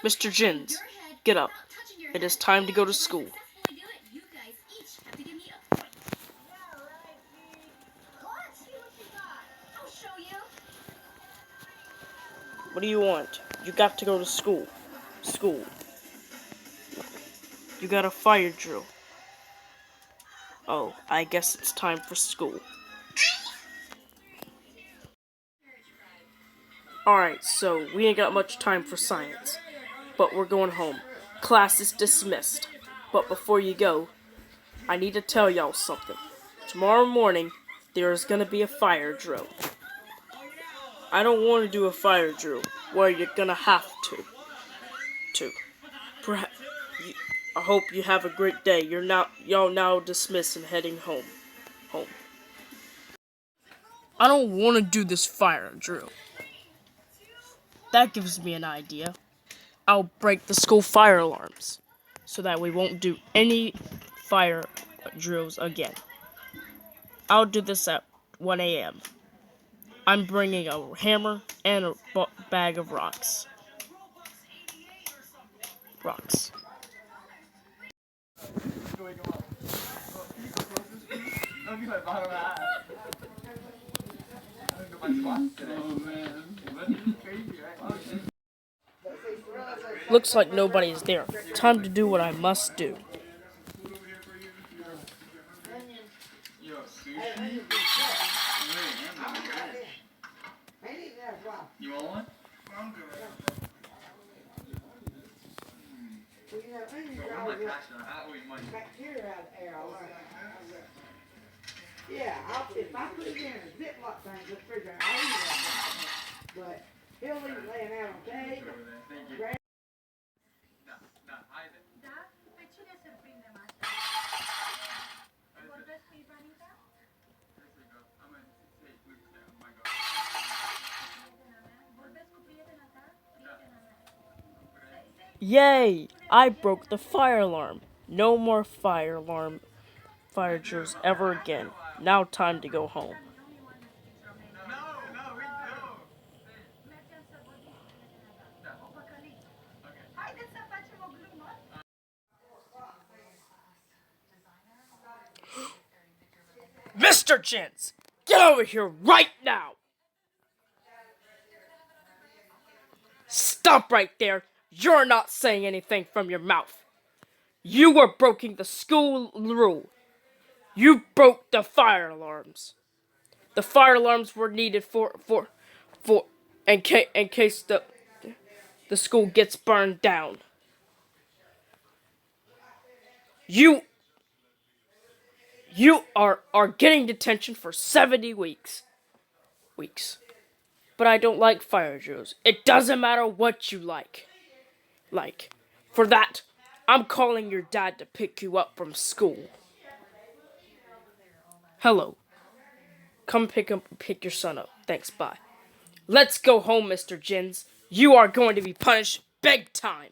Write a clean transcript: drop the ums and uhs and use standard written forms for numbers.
Mr. Jins, get up. It is time to go to school. What do you want? You got to go to school. School. You got a fire drill. Oh, I guess it's time for school. Alright, so we ain't got much time for science. But we're going home. Class is dismissed. But before you go, I need to tell y'all something. Tomorrow morning, there is gonna be a fire drill. I don't want to do a fire drill where you're gonna have to. Perhaps, I hope you have a great day. Y'all now dismissed and heading home. I don't want to do this fire drill. That gives me an idea. I'll break the school fire alarms so that we won't do any fire drills again. I'll do this at 1 a.m. I'm bringing a hammer and a bag of rocks. Looks like nobody's there. Time to do what I must do. You want one? Yeah, if I put it in a Ziploc thing, just figure out I'll eat it. But he'll leave it laying out on tape. Yay! I broke the fire alarm. No more fire drills ever again. Now time to go home. Mr. Jins, get over here right now! Stop right there! You're not saying anything from your mouth. You were breaking the school rule. You broke the fire alarms. The fire alarms were needed for in case the school gets burned down. You are getting detention for 70 weeks. But I don't like fire drills. It doesn't matter what you like. For that, I'm calling your dad to pick you up from school. Hello. Come pick your son up. Thanks, bye. Let's go home, Mr. Jins. You are going to be punished big time.